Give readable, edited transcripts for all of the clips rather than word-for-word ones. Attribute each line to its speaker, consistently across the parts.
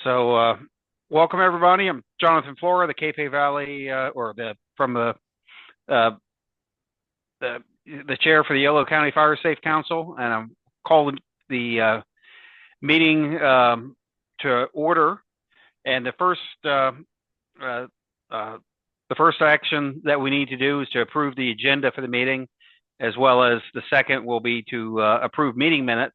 Speaker 1: Welcome everybody. I'm Jonathan Flora, the Cape Valley, uh, the chair for the Yolo County Fire Safe Council, and I'm calling the meeting to order. And uh, the first action that we need to do is to approve the agenda for the meeting, as well as the second will be to approve meeting minutes,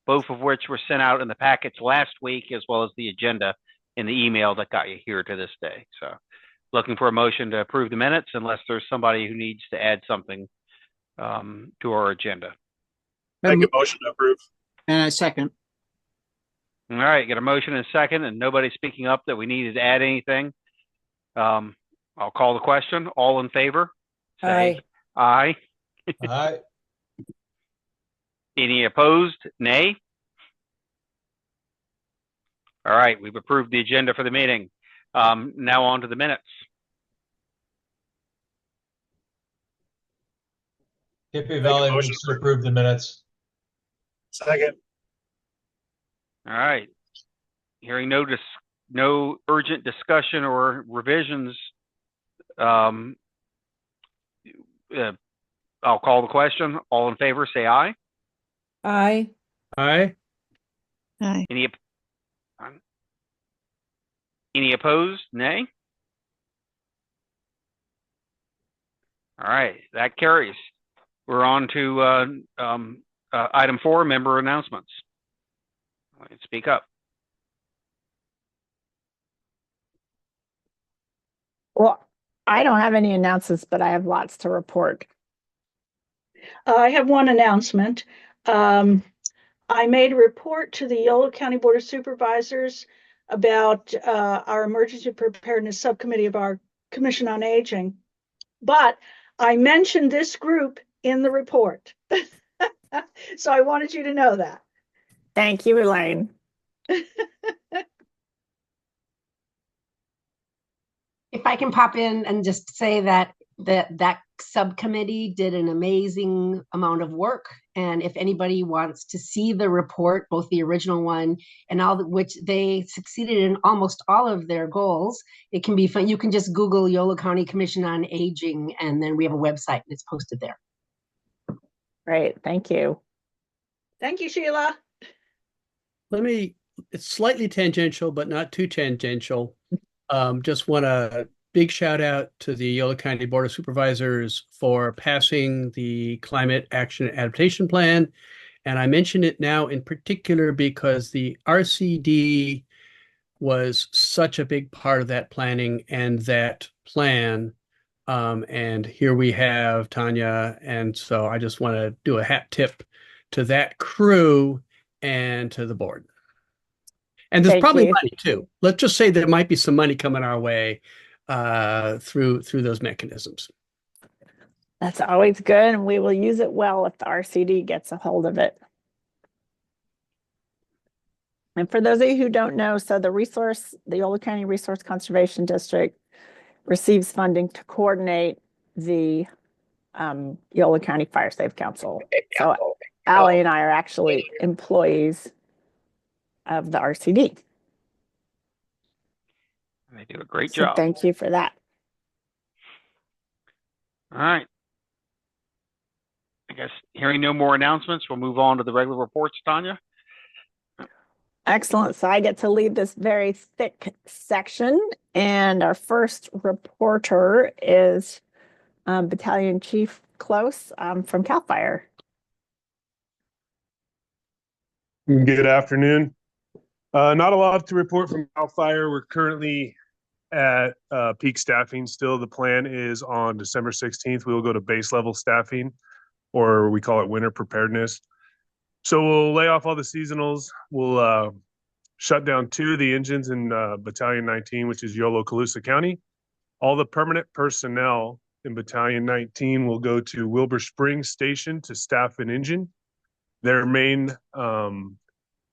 Speaker 1: both of which were sent out in the packets last week, as well as the agenda in the email that got you here to this day. So looking for a motion to approve the minutes, unless there's somebody who needs to add something to our agenda.
Speaker 2: Make a motion to approve.
Speaker 3: And a second.
Speaker 1: All right, got a motion and a second, and nobody speaking up that we needed to add anything. I'll call the question. All in favor? Say aye.
Speaker 2: Aye.
Speaker 1: Any opposed? Nay. All right, we've approved the agenda for the meeting. Now on to the minutes.
Speaker 4: Cape Valley moves to approve the minutes.
Speaker 2: Second.
Speaker 1: All right. Hearing no urgent discussion or revisions, I'll call the question. All in favor, say aye.
Speaker 3: Aye.
Speaker 2: Aye.
Speaker 3: Aye.
Speaker 1: Any opposed? Nay. All right, that carries. We're on to item 4, member announcements. Speak up.
Speaker 5: Well, I don't have any announcements, but I have lots to report.
Speaker 6: I have one announcement. I made a report to the Yolo County Board of Supervisors about our emergency preparedness subcommittee of our Commission on Aging, but I mentioned this group in the report. So I wanted you to know that.
Speaker 5: Thank you, Elaine.
Speaker 7: If I can pop in and just say that that subcommittee did an amazing amount of work. And if anybody wants to see the report, both the original one and which they succeeded in almost all of their goals, it can be fun. You can just Google Yolo County Commission on Aging, and then we have a website and it's posted there.
Speaker 5: Great, thank you.
Speaker 6: Thank you, Sheila.
Speaker 3: It's slightly tangential, but not too tangential. Just want a big shout out to the Yolo County Board of Supervisors for passing the Climate Action Adaptation Plan. And I mention it now in particular because the RCD was such a big part of that planning and that plan. And here we have Tanya. And so I just want to do a hat tip to that crew and to the board. And there's probably money too. Let's just say there might be some money coming our way through those mechanisms.
Speaker 5: That's always good, and we will use it well if the RCD gets a hold of it. And for those of you who don't know, so the Yolo County Resource Conservation District receives funding to coordinate the Yolo County Fire Safe Council. So Allie and I are actually employees of the RCD.
Speaker 1: They do a great job.
Speaker 5: Thank you for that.
Speaker 1: All right. I guess hearing no more announcements, we'll move on to the regular reports, Tanya.
Speaker 5: Excellent. So I get to lead this very thick section, and our first reporter is Battalion Chief Close from CAL FIRE.
Speaker 2: Good afternoon. Not a lot to report from CAL FIRE. We're currently at peak staffing still. The plan is on December 16th, we will go to base level staffing, or we call it winter preparedness. So we'll lay off all the seasonals. We'll shut down 2 of the engines in Battalion 19, which is Yolo, Colusa County. All the permanent personnel in Battalion 19 will go to Wilbur Springs Station to staff an engine. Their main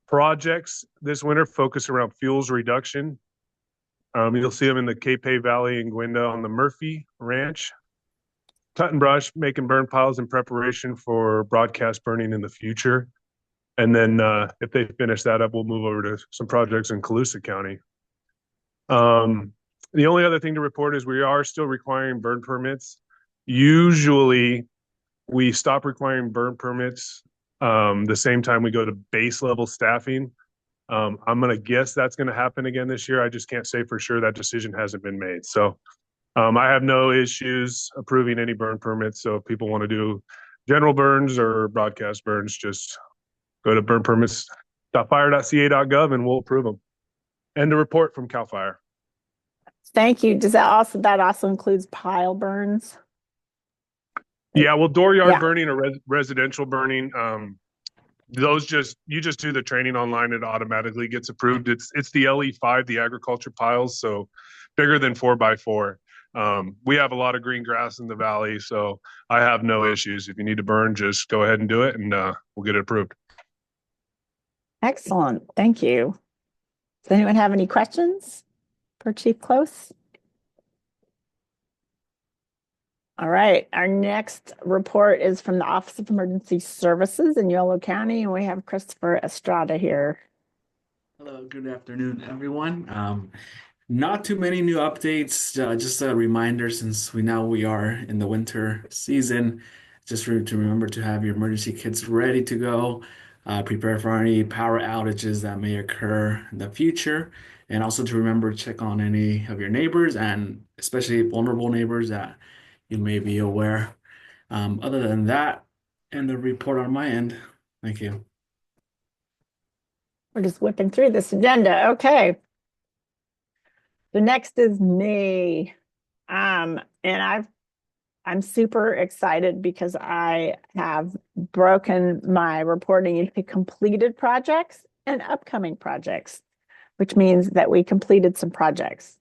Speaker 2: projects this winter focus around fuels reduction. You'll see them in the Cape Valley and Gwenda on the Murphy Ranch. Cut and brush, making burn piles in preparation for broadcast burning in the future. And then if they finish that up, we'll move over to some projects in Colusa County. The only other thing to report is we are still requiring burn permits. Usually we stop requiring burn permits the same time we go to base level staffing. I'm going to guess that's going to happen again this year. I just can't say for sure. That decision hasn't been made. So I have no issues approving any burn permits. So if people want to do general burns or broadcast burns, just go to burnpermits.fire.ca.gov and we'll approve them. And the report from CAL FIRE.
Speaker 5: Thank you. Does that also includes pile burns?
Speaker 2: Yeah, well, dooryard
Speaker 5: Yeah.
Speaker 2: burning or residential burning, those you just do the training online, it automatically gets approved. It's the LE5, the agriculture piles, so bigger than 4x4. We have a lot of green grass in the valley, so I have no issues. If you need to burn, just go ahead and do it, and we'll get it approved.
Speaker 5: Excellent. Thank you. Does anyone have any questions for Chief Close? All right. Our next report is from the Office of Emergency Services in Yolo County, and we have Christopher Estrada here.
Speaker 8: Hello, good afternoon, everyone. Not too many new updates. Just a reminder, since we are in the winter season, just to remember to have your emergency kits ready to go. Prepare for any power outages that may occur in the future, and also to remember to check on any of your neighbors and especially vulnerable neighbors that you may be aware. Other than that, and the report on my end. Thank you.
Speaker 5: We're just whipping through this agenda. Okay. The next is me. And I'm super excited because I have broken my reporting into completed projects and upcoming projects, which means that we completed some projects.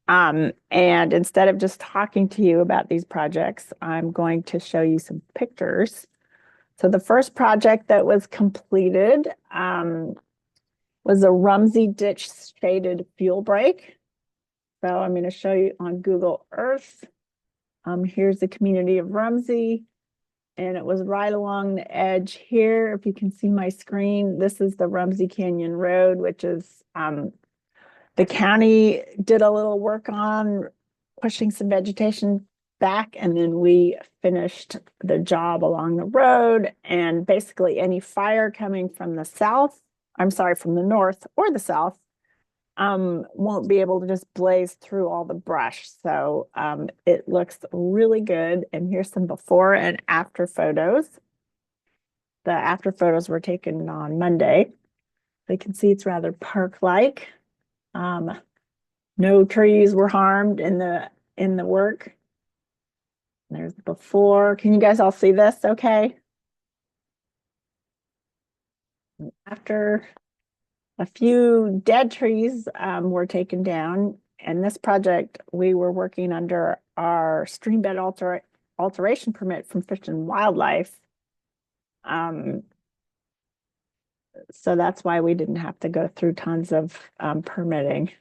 Speaker 5: And instead of just talking to you about these projects, I'm going to show you some pictures. So the first project that was completed was a Rumsey Ditch shaded fuel break. So I'm going to show you on Google Earth. Here's the community of Rumsey, and it was right along the edge here. If you can see my screen, this is the Rumsey Canyon Road, which is the county did a little work on pushing some vegetation back, and then we finished the job along the road. And basically any fire coming from the from the north or the south, won't be able to just blaze through all the brush. So it looks really good. And here's some before and after photos. The after photos were taken on Monday. You can see it's rather park-like. No trees were harmed in the work. There's the before. Can you guys all see this okay? After a few dead trees were taken down. And this project, we were working under our stream bed alteration permit from Fish and Wildlife. So that's why we didn't have to go through tons of permitting.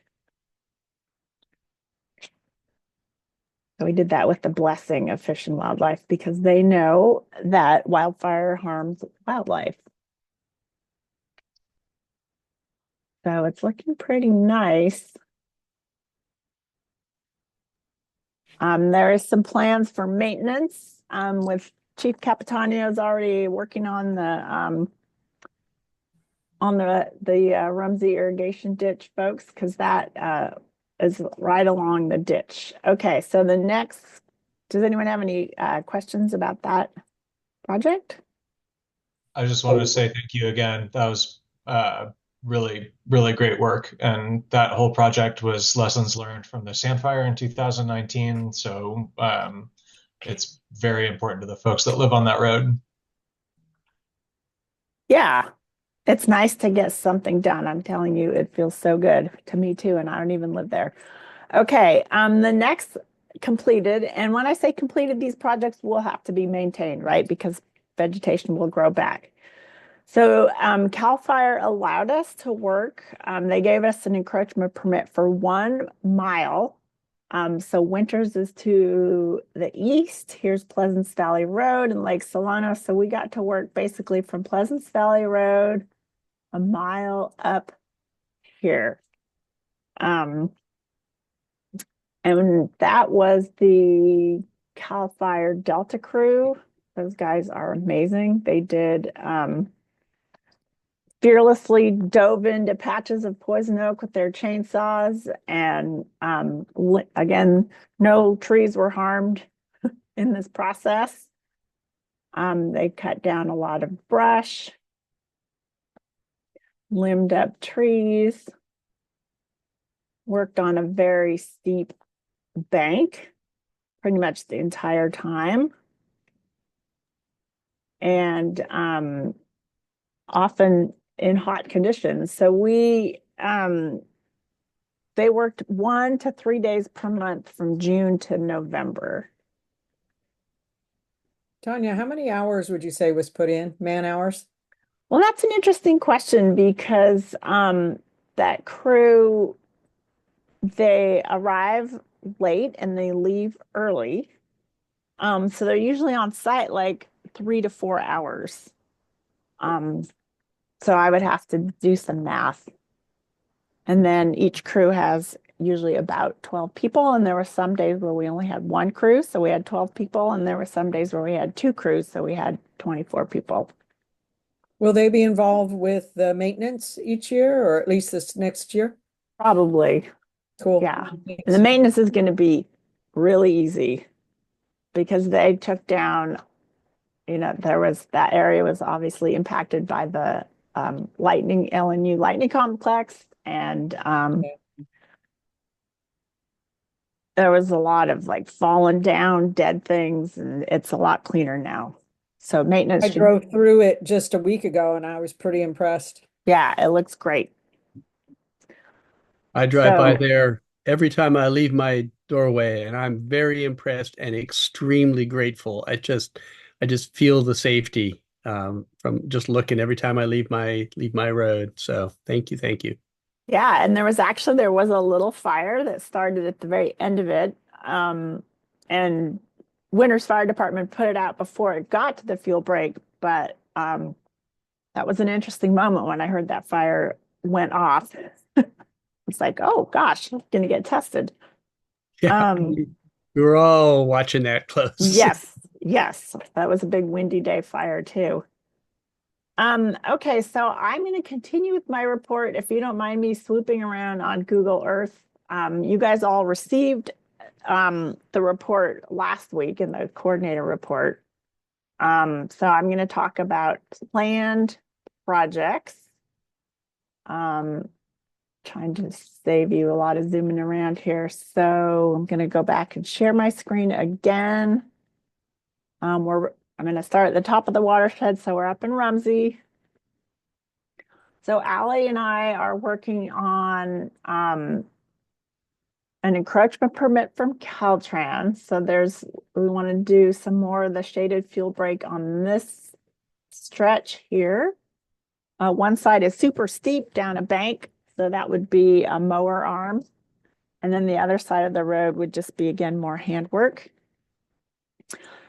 Speaker 5: So we did that with the blessing of Fish and Wildlife because they know that wildfire harms wildlife. So it's looking pretty nice. There is some plans for maintenance with Chief Capitanio's already working on the Rumsey irrigation ditch, folks, because that is right along the ditch. Okay, so the next, does anyone have any questions about that project?
Speaker 4: I just wanted to say thank you again. That was really, really great work. And that whole project was lessons learned from the Sand Fire in 2019. So it's very important to the folks that live on that road.
Speaker 5: Yeah, it's nice to get something done. I'm telling you, it feels so good to me too, and I don't even live there. Okay, the next completed, and when I say completed, these projects will have to be maintained, right? Because vegetation will grow back. So CAL FIRE allowed us to work. They gave us an encroachment permit for 1 mile So Winters is to the east. Here's Pleasance Valley Road and Lake Solano. So we got to work basically from Pleasance Valley Road a mile up here. And that was the Cal Fire Delta crew. Those guys are amazing. They did fearlessly dove into patches of poison oak with their chainsaws, and again, no trees were harmed in this process. They cut down a lot of brush, limbed up trees, worked on a very steep bank pretty much the entire time. And often in hot conditions. So they worked 1 to 3 days per month from June to November.
Speaker 9: Tanya, how many hours would you say was put in, man hours?
Speaker 5: Well, that's an interesting question because that crew, they arrive late and they leave early. So they're usually on site like 3 to 4 hours. So I would have to do some math. And then each crew has usually about 12 people. And there were some days where we only had one crew, so we had 12 people. And there were some days where we had two crews, so we had 24 people.
Speaker 9: Will they be involved with the maintenance each year, or at least this next year?
Speaker 5: Probably.
Speaker 9: Cool.
Speaker 5: Yeah. And the maintenance is going to be really easy because they took down, that area was obviously impacted by the LNU lightning complex. And there was a lot of like fallen down dead things, and it's a lot cleaner now. So maintenance.
Speaker 9: I drove through it just a week ago and I was pretty impressed.
Speaker 5: Yeah, it looks great.
Speaker 3: I drive by there every time I leave my doorway, and I'm very impressed and extremely grateful. I just feel the safety from just looking every time I leave my road. So thank you.
Speaker 5: Yeah, and there was a little fire that started at the very end of it. And Winters Fire Department put it out before it got to the fuel break, but that was an interesting moment when I heard that fire went off. It's like, oh gosh, I'm gonna get tested.
Speaker 3: Yeah, we were all watching that close.
Speaker 5: Yes, that was a big windy day fire too. Okay, so I'm going to continue with my report. If you don't mind me swooping around on Google Earth, you guys all received the report last week in the coordinator report. So I'm going to talk about planned projects. Trying to save you a lot of zooming around here. So I'm going to go back and share my screen again. I'm going to start at the top of the watershed. So we're up in Rumsey. So Allie and I are working on an encroachment permit from Caltrans. So we want to do some more of the shaded fuel break on this stretch here. One side is super steep down a bank, so that would be a mower arm. And then the other side of the road would just be, again, more handwork.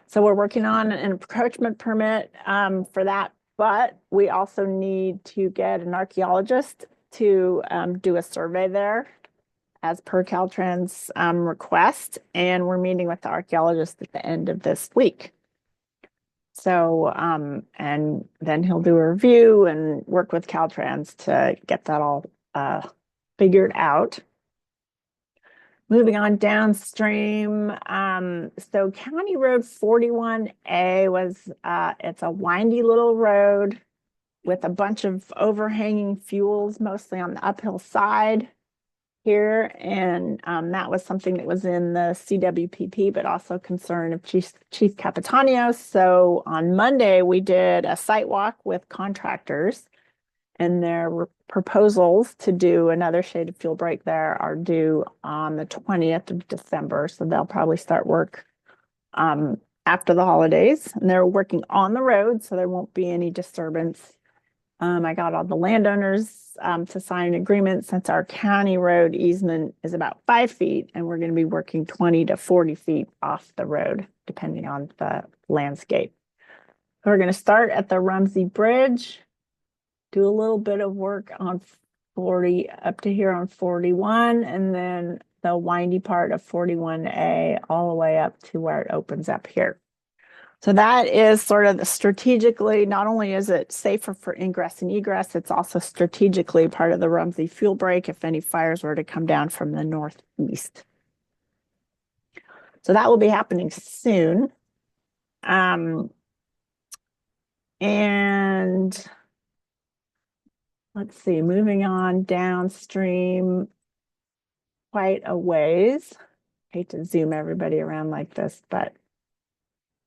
Speaker 5: So we're working on an encroachment permit for that, but we also need to get an archaeologist to do a survey there as per Caltrans request, and we're meeting with the archaeologist at the end of this week. So, and then he'll do a review and work with Caltrans to get that all figured out. Moving on downstream, so County Road 41A it's a windy little road with a bunch of overhanging fuels, mostly on the uphill side here. And that was something that was in the CWPP, but also concern of Chief Capitanio. So on Monday, we did a site walk with contractors, and their proposals to do another shaded fuel break there are due on the 20th of December. So they'll probably start work after the holidays. And they're working on the road, so there won't be any disturbance I got all the landowners to sign an agreement since our county road easement is about 5 feet, and we're going to be working 20 to 40 feet off the road, depending on the landscape. We're going to start at the Rumsey Bridge, do a little bit of work on 40 up to here on 41, and then the windy part of 41A all the way up to where it opens up here. So that is sort of strategically, not only is it safer for ingress and egress, it's also strategically part of the Rumsey fuel break if any fires were to come down from the northeast. So that will be happening soon. And let's see, moving on downstream quite a ways. Hate to zoom everybody around like this, but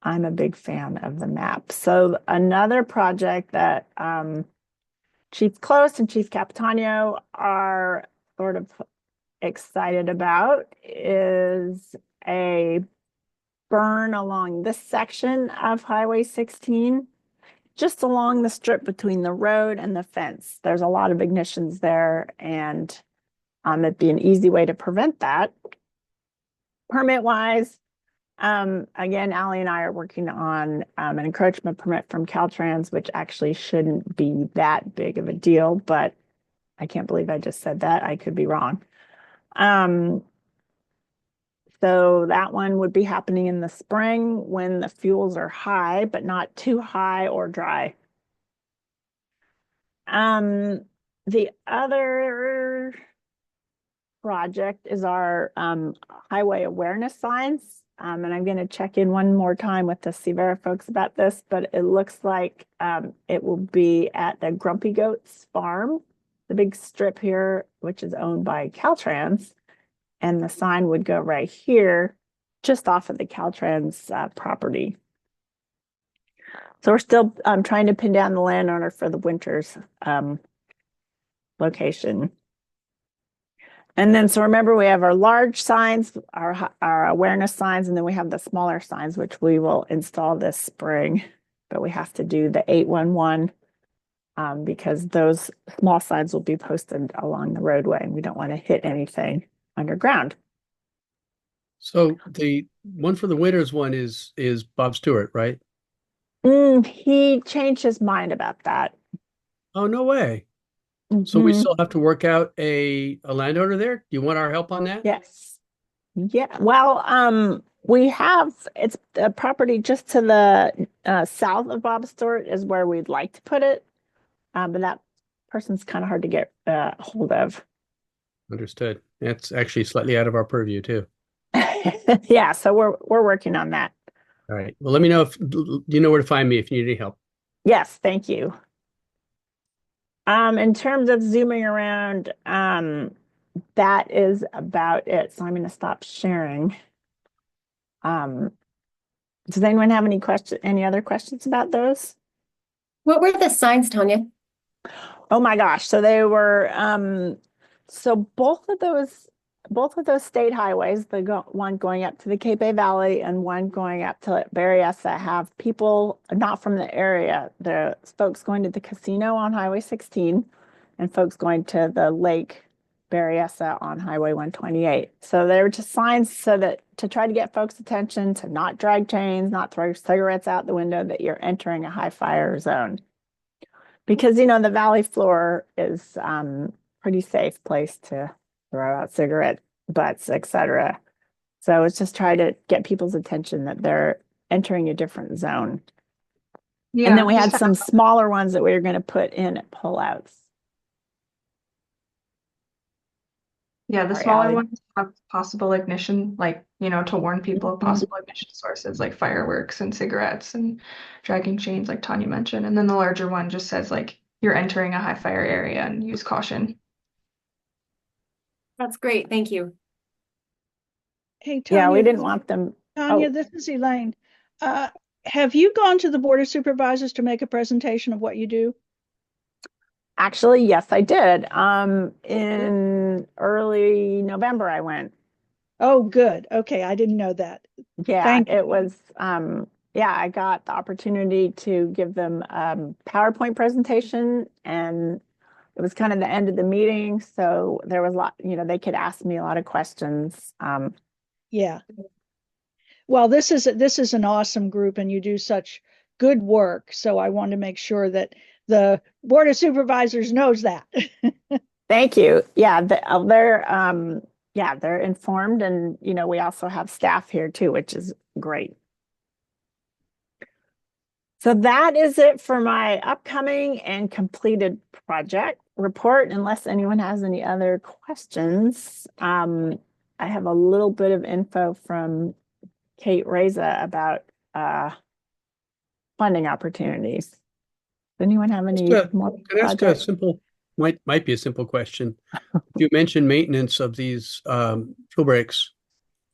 Speaker 5: I'm a big fan of the map. So another project that Chief Close and Chief Capitano are sort of excited about is a burn along this section of Highway 16, just along the strip between the road and the fence. There's a lot of ignitions there, and it'd be an easy way to prevent that. Permit-wise, again, Allie and I are working on an encroachment permit from Caltrans, which actually shouldn't be that big of a deal, but I can't believe I just said that. I could be wrong. So that one would be happening in the spring when the fuels are high, but not too high or dry. The other project is our highway awareness signs. And I'm going to check in one more time with the Severa folks about this, but it looks like it will be at the Grumpy Goats farm, the big strip here, which is owned by Caltrans. And the sign would go right here, just off of the Caltrans property. So we're still trying to pin down the landowner for the Winters location. And then, so remember, we have our large signs, our awareness signs, and then we have the smaller signs, which we will install this spring. But we have to do the 811 because those small signs will be posted along the roadway, and we don't want to hit anything underground.
Speaker 3: So the one for the Winters one is Bob Stewart, right?
Speaker 5: He changed his mind about that.
Speaker 3: Oh, no way. So we still have to work out a landowner there? Do you want our help on that?
Speaker 5: Yes. Yeah. Well, we have, it's a property just to the south of Bob Stewart is where we'd like to put it. But that person's kind of hard to get hold of. Understood.
Speaker 3: That's actually slightly out of our purview too.
Speaker 5: Yeah, so we're working on that.
Speaker 3: All right. Well, let me know if you know where to find me if you need any help.
Speaker 5: Yes, thank you. In terms of zooming around, that is about it. So I'm going to stop sharing. Does anyone have any other questions about those?
Speaker 10: What were the signs, Tanya?
Speaker 5: Oh my gosh. So they were, so both of those state highways, one going up to the Cape Bay Valley and one going up to Berryessa, have people not from the area. The folks going to the casino on Highway 16 and folks going to the lake Berryessa on Highway 128. So they were just signs so that to try to get folks' attention to not drag chains, not throw cigarettes out the window, that you're entering a high fire zone. Because, the valley floor is pretty safe place to throw out cigarette butts, etc. So it's just try to get people's attention that they're entering a different zone. Yeah, and then we had some smaller ones that we were going to put in at pullouts.
Speaker 11: Yeah, the smaller ones have possible ignition, to warn people of possible ignition sources like fireworks and cigarettes and dragging chains, like Tanya mentioned. And then the larger one just says, you're entering a high fire area and use caution.
Speaker 10: That's great. Thank you.
Speaker 6: Hey, Tanya.
Speaker 5: Yeah, we didn't want them.
Speaker 6: Tanya, this is Elaine. Have you gone to the Board of Supervisors to make a presentation of what you do?
Speaker 5: Actually, yes, I did. In early November, I went.
Speaker 6: Oh, good. Okay, I didn't know that.
Speaker 5: Yeah, it was yeah, I got the opportunity to give them PowerPoint presentation, and it was kind of the end of the meeting, so there was a lot, they could ask me a lot of questions.
Speaker 6: Yeah. Well, this is an awesome group, and you do such good work. So I want to make sure that the Board of Supervisors knows that.
Speaker 5: Thank you. Yeah, they're informed, and we also have staff here too, which is great. So that is it for my upcoming and completed project report, unless anyone has any other questions. I have a little bit of info from Kate Reza about funding opportunities. Does anyone have any more
Speaker 3: Can I ask a
Speaker 5: projects?
Speaker 3: simple, might be a simple question. You mentioned maintenance of these fuel breaks.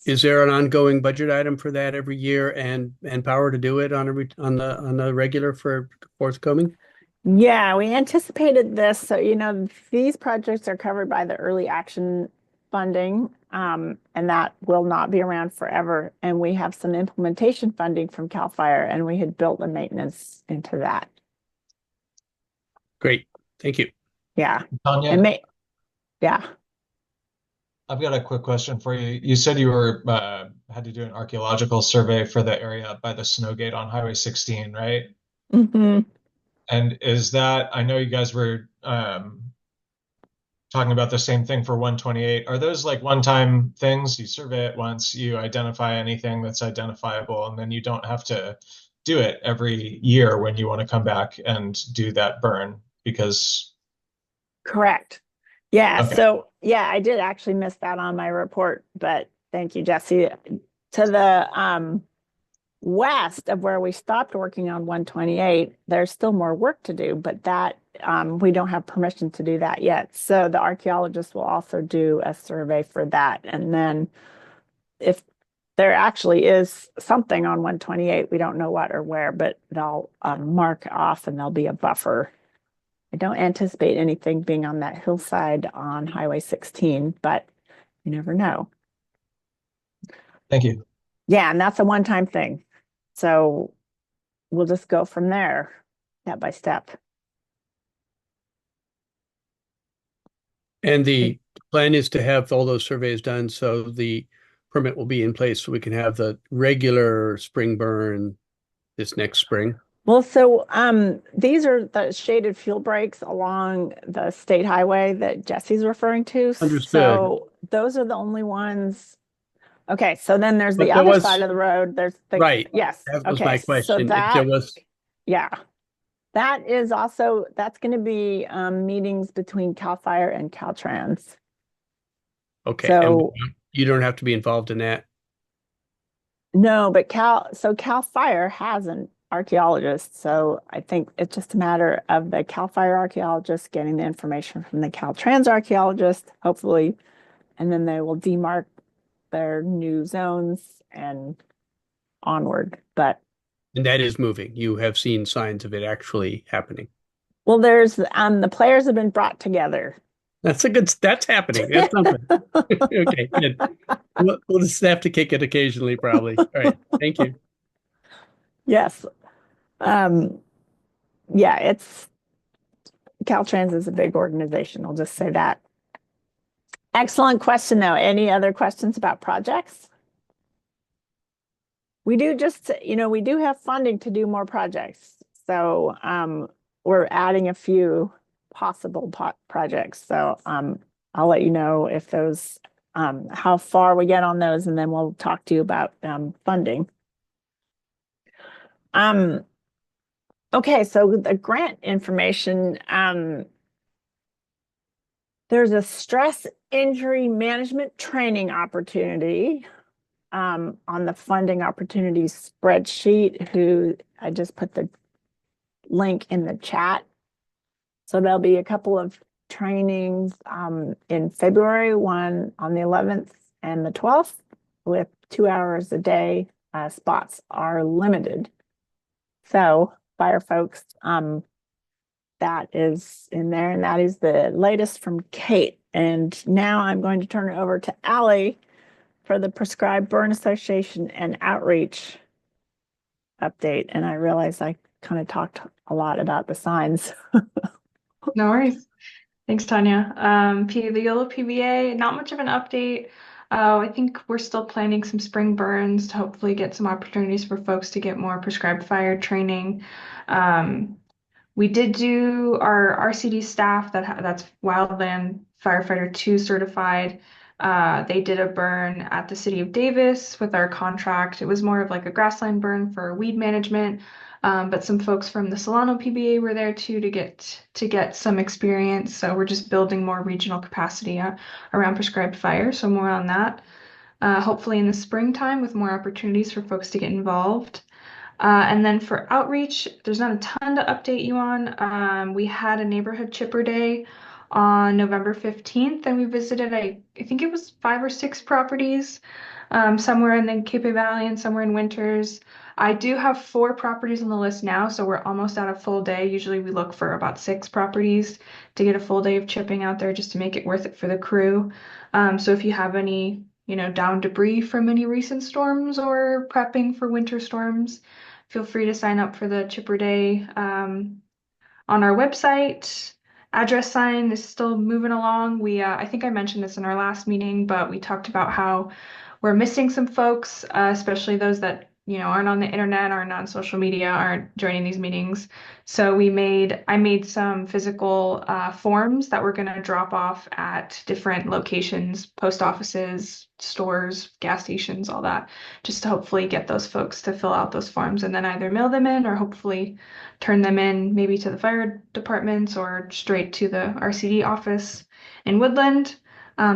Speaker 3: Is there an ongoing budget item for that every year and power to do it on the regular for forthcoming?
Speaker 5: Yeah, we anticipated this. So, these projects are covered by the early action funding, and that will not be around forever. And we have some implementation funding from CAL FIRE, and we had built the maintenance into that.
Speaker 3: Great. Thank you.
Speaker 5: Yeah.
Speaker 4: Tanya,
Speaker 5: yeah.
Speaker 4: I've got a quick question for you. You said you were had to do an archaeological survey for the area by the snow gate on Highway 16, right?
Speaker 5: Mm-hmm.
Speaker 4: And is that, I know you guys were talking about the same thing for 128. Are those like one-time things? You survey it once, you identify anything that's identifiable, and then you don't have to do it every year when you want to come back and do that burn because.
Speaker 5: Correct. Yeah.
Speaker 4: Okay.
Speaker 5: So, yeah, I did actually miss that on my report, but thank you, Jesse. To the west of where we stopped working on 128, there's still more work to do, but that we don't have permission to do that yet. So the archaeologists will also do a survey for that. And then if there actually is something on 128, we don't know what or where, but they'll mark off and there'll be a buffer. I don't anticipate anything being on that hillside on Highway 16, but you never know.
Speaker 4: Thank you.
Speaker 5: Yeah, and that's a one-time thing. So we'll just go from there, step by step.
Speaker 3: And the plan is to have all those surveys done so the permit will be in place so we can have the regular spring burn this next spring.
Speaker 5: Well, so these are the shaded fuel breaks along the state highway that Jesse's referring to.
Speaker 3: Understood.
Speaker 5: So those are the only ones. Okay, so then there's the other side of the road. There's the
Speaker 3: right.
Speaker 5: Yes.
Speaker 3: That was
Speaker 5: okay,
Speaker 3: my question.
Speaker 5: So that,
Speaker 3: there was
Speaker 5: yeah. That is also, that's going to be meetings between CAL FIRE and Caltrans.
Speaker 3: Okay.
Speaker 5: So
Speaker 3: and you don't have to be involved in that.
Speaker 5: no, but CAL FIRE has an archaeologist. So I think it's just a matter of the CAL FIRE archaeologist getting the information from the Caltrans archaeologist, hopefully, and then they will demarc their new zones and onward.
Speaker 3: And that is moving. You have seen signs of it actually happening.
Speaker 5: Well, there's the players have been brought together.
Speaker 3: That's happening. That's something. Okay, good. We'll just have to kick it occasionally, probably. All right. Thank you.
Speaker 5: Yes. Yeah, Caltrans is a big organization. I'll just say that. Excellent question, though. Any other questions about projects? We do we do have funding to do more projects. So we're adding a few possible projects. So I'll let you know if those, how far we get on those, and then we'll talk to you about funding. Okay, so the grant information, there's a stress injury management training opportunity on the funding opportunities spreadsheet, I just put the link in the chat. So there'll be a couple of trainings in February, one on the 11th and the 12th with 2 hours a day. Spots are limited. So fire folks, that is in there, and that is the latest from Kate. And now I'm going to turn it over to Allie for the Prescribed Burn Association and outreach. update, and I realized I kind of talked a lot about the signs.
Speaker 11: No worries. Thanks, Tanya. The Yolo PBA, not much of an update. I think we're still planning some spring burns to hopefully get some opportunities for folks to get more prescribed fire training. We did do our RCD staff that's Wildland Firefighter 2 certified. They did a burn at the city of Davis with our contract. It was more of like a grassland burn for weed management. But some folks from the Solano PBA were there too to get some experience. So we're just building more regional capacity around prescribed fire. So more on that. Hopefully in the springtime with more opportunities for folks to get involved. And then for outreach, there's not a ton to update you on. We had a neighborhood chipper day on November 15th, and we visited, I think it was 5 or 6 properties, somewhere in the Cape Valley and somewhere in Winters. I do have 4 properties on the list now, so we're almost at a full day. Usually we look for about 6 properties to get a full day of chipping out there just to make it worth it for the crew. So if you have any, down debris from any recent storms or prepping for winter storms, feel free to sign up for the Chipper Day on our website. Address sign is still moving along. I think I mentioned this in our last meeting, but we talked about how we're missing some folks, especially those that aren't on the internet, aren't on social media, aren't joining these meetings. So I made some physical forms that we're going to drop off at different locations, post offices, stores, gas stations, all that, just to hopefully get those folks to fill out those forms and then either mail them in or hopefully turn them in maybe to the fire departments or straight to the RCD office in Woodland.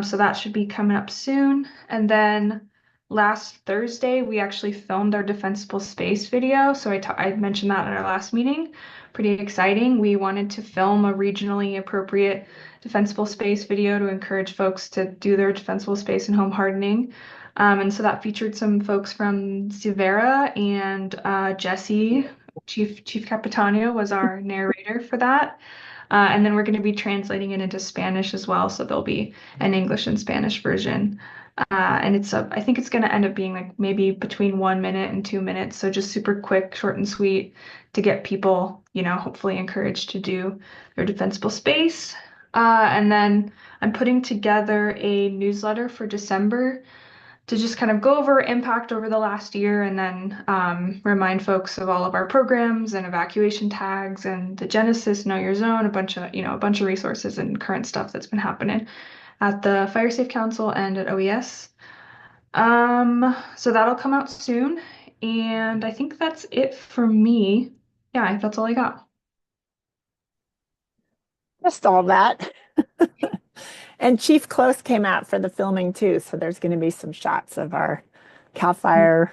Speaker 11: So that should be coming up soon. And then last Thursday, we actually filmed our defensible space video. So I mentioned that in our last meeting. Pretty exciting. We wanted to film a regionally appropriate defensible space video to encourage folks to do their defensible space and home hardening. And so that featured some folks from Sivera and Jesse, Chief Capitano was our narrator for that. And then we're going to be translating it into Spanish as well. So there'll be an English and Spanish version. And I think it's going to end up being like maybe between 1 minute and 2 minutes. So just super quick, short and sweet to get people, hopefully encouraged to do their defensible space. And then I'm putting together a newsletter for December to just kind of go over impact over the last year and then remind folks of all of our programs and evacuation tags and the Genesis Know Your Zone, a bunch of resources and current stuff that's been happening at the Fire Safe Council and at OES. So that'll come out soon. And I think that's it for me. Yeah, that's all I got.
Speaker 5: Just all that. And Chief Close came out for the filming too. So there's going to be some shots of our CAL FIRE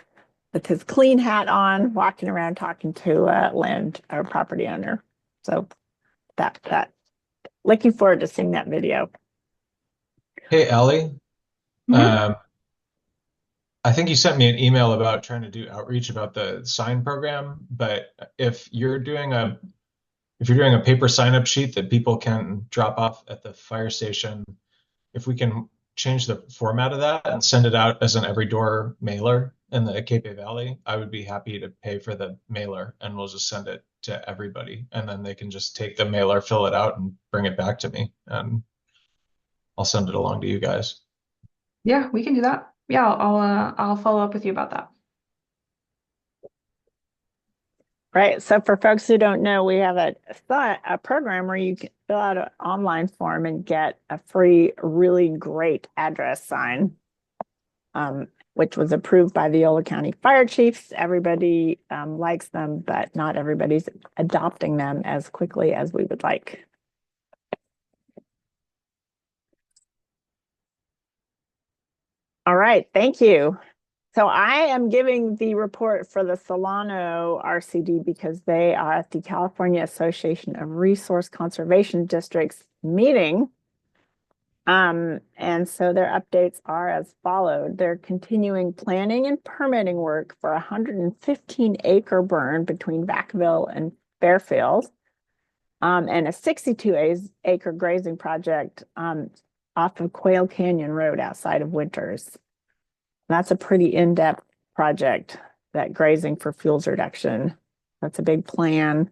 Speaker 5: with his clean hat on, walking around talking to our property owner. So that looking forward to seeing that video.
Speaker 4: Hey, Ellie. I think you sent me an email about trying to do outreach about the sign program, but if you're doing a paper sign-up sheet that people can drop off at the fire station, if we can change the format of that and send it out as an every door mailer in the Cape Valley, I would be happy to pay for the mailer and we'll just send it to everybody. And then they can just take the mailer, fill it out and bring it back to me. And I'll send it along to you guys.
Speaker 11: Yeah, we can do that. Yeah, I'll follow up with you about that.
Speaker 5: Right. So for folks who don't know, we have a program where you can fill out an online form and get a free, really great address sign, which was approved by the Yolo County Fire Chiefs. Everybody likes them, but not everybody's adopting them as quickly as we would like. All right. Thank you. So I am giving the report for the Solano RCD because they are at the California Association of Resource Conservation Districts meeting. And so their updates are as followed. They're continuing planning and permitting work for a 115-acre burn between Vacaville and Fairfield, and a 62-acre grazing project off of Quail Canyon Road outside of Winters. That's a pretty in-depth project. that grazing for fuels reduction. That's a big plan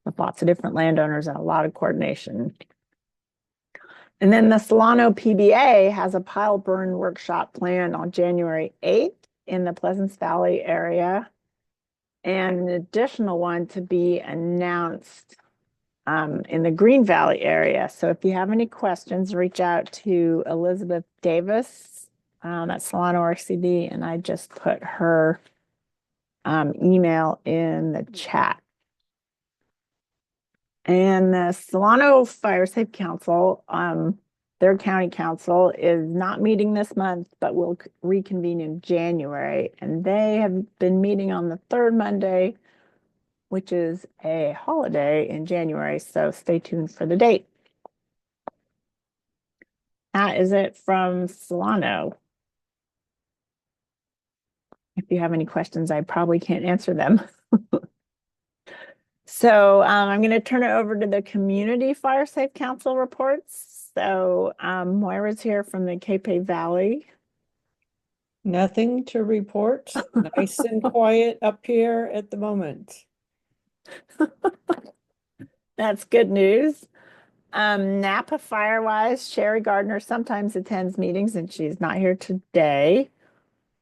Speaker 5: with lots of different landowners and a lot of coordination. And then the Solano PBA has a pile burn workshop planned on January 8th in the Pleasance Valley area, and an additional one to be announced in the Green Valley area. So if you have any questions, reach out to Elizabeth Davis at Solano RCD, and I just put her email in the chat. And the Solano Fire Safe Council, their county council is not meeting this month, but will reconvene in January. And they have been meeting on the third Monday, which is a holiday in January. So stay tuned for the date. That is it from Solano. If you have any questions, I probably can't answer them. So I'm going to turn it over to the Community Fire Safe Council reports. So Moira's here from the Cape Valley.
Speaker 9: Nothing to report. Nice and quiet up here at the moment.
Speaker 5: That's good news. Napa Firewise, Sherry Gardner sometimes attends meetings and she's not here today.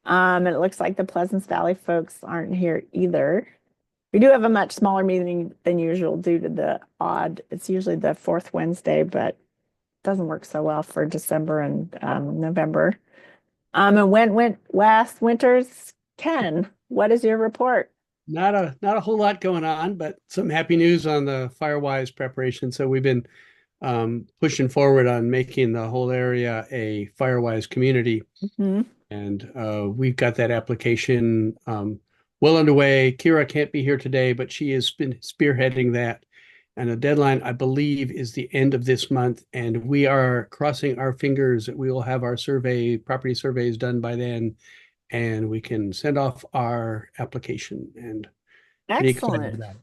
Speaker 5: And it looks like the Pleasance Valley folks aren't here either. We do have a much smaller meeting than usual due to the it's usually the fourth Wednesday, but it doesn't work so well for December and November. And went West Winters. Ken, what is your report?
Speaker 3: Not a whole lot going on, but some happy news on the Firewise preparation. So we've been pushing forward on making the whole area a Firewise community.
Speaker 5: Mm-hmm.
Speaker 3: And we've got that application well underway. Kira can't be here today, but she has been spearheading that. And the deadline, I believe, is the end of this month. And we are crossing our fingers that we will have our property surveys done by then, and we can send off our application. And pretty excited about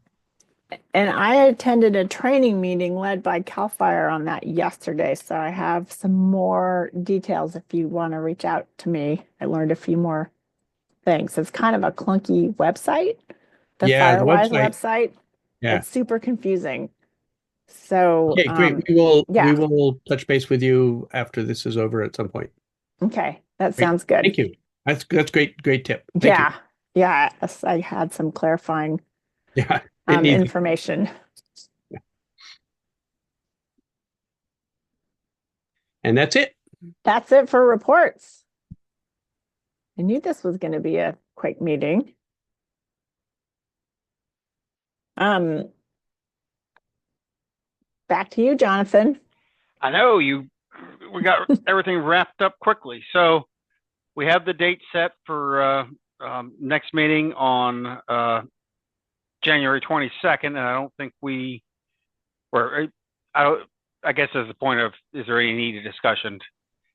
Speaker 3: it.
Speaker 5: And I attended a training meeting led by CAL FIRE on that yesterday. So I have some more details if you want to reach out to me. I learned a few more things. It's kind of a clunky website, the Firewise website.
Speaker 3: Yeah.
Speaker 5: It's super confusing. So
Speaker 3: okay, great. We will touch base with you after this is over at some point.
Speaker 5: Okay, that sounds good.
Speaker 3: Thank you. That's great tip. Thank you.
Speaker 5: Yeah. I had some clarifying information.
Speaker 3: Yeah. And that's it.
Speaker 5: That's it for reports. I knew this was going to be a quick meeting. Back to you, Jonathan.
Speaker 1: I know we got everything wrapped up quickly. So we have the date set for next meeting on January 22nd, and I don't think I guess there's the point of, is there any needed discussion?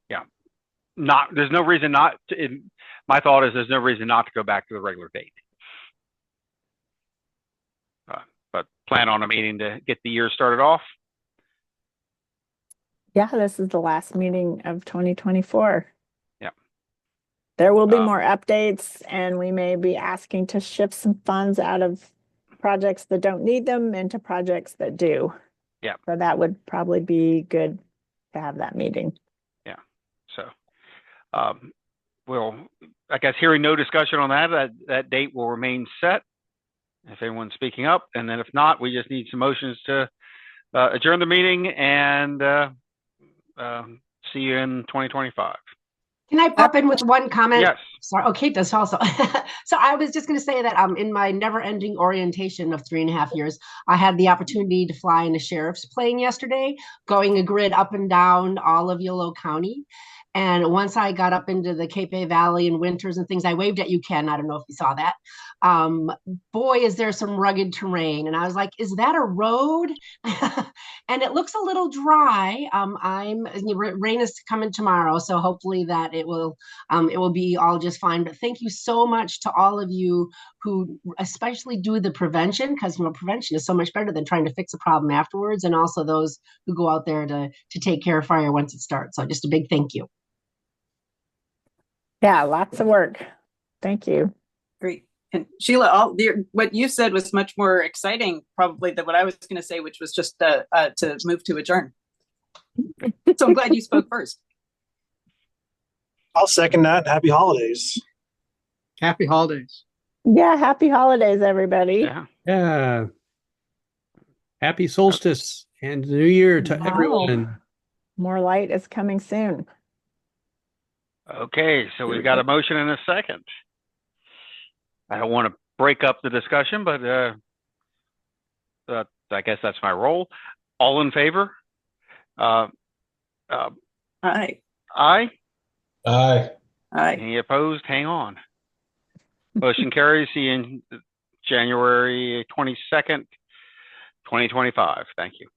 Speaker 1: Yeah. There's no reason not to, my thought is there's no reason not to go back to the regular date. But plan on a meeting to get the year started off.
Speaker 5: Yeah, this is the last meeting of 2024.
Speaker 1: Yeah.
Speaker 5: There will be more updates, and we may be asking to shift some funds out of projects that don't need them into projects that do.
Speaker 1: Yeah.
Speaker 5: So that would probably be good to have that meeting.
Speaker 1: Yeah. So we'll, I guess, hearing no discussion on that date will remain set if anyone's speaking up. And then if not, we just need some motions to adjourn the meeting and see you in 2025.
Speaker 7: Can I pop in with one comment?
Speaker 1: Yes.
Speaker 7: Sorry. Okay, that's also. So I was just going to say that in my never-ending orientation of 3.5 years, I had the opportunity to fly in a sheriff's plane yesterday, going a grid up and down all of Yolo County. And once I got up into the Cape Valley and Winters and things, I waved at you, Ken. I don't know if you saw that. Boy, is there some rugged terrain. And I was like, is that a road? And it looks a little dry. Rain is coming tomorrow, so hopefully that it will be all just fine. But thank you so much to all of you who especially do the prevention, because prevention is so much better than trying to fix a problem afterwards, and also those who go out there to take care of fire once it starts. So just a big thank you.
Speaker 5: Yeah, lots of work. Thank you.
Speaker 9: Great.
Speaker 12: And Sheila, what you said was much more exciting probably than what I was going to say, which was just to move to adjourn. So I'm glad you spoke first.
Speaker 13: I'll second that. Happy holidays.
Speaker 3: Happy holidays.
Speaker 5: Yeah, happy holidays, everybody.
Speaker 1: Yeah.
Speaker 3: Yeah. Happy solstice and New Year to
Speaker 5: Wow.
Speaker 3: everyone.
Speaker 5: More light is coming soon.
Speaker 1: Okay, so we've got a motion and a second. I don't want to break up the discussion, but I guess that's my role. All in favor?
Speaker 12: Aye.
Speaker 1: Aye.
Speaker 4: Aye.
Speaker 12: Aye.
Speaker 1: Any opposed? Hang on. Motion carries. See you in January 22nd, 2025. Thank you.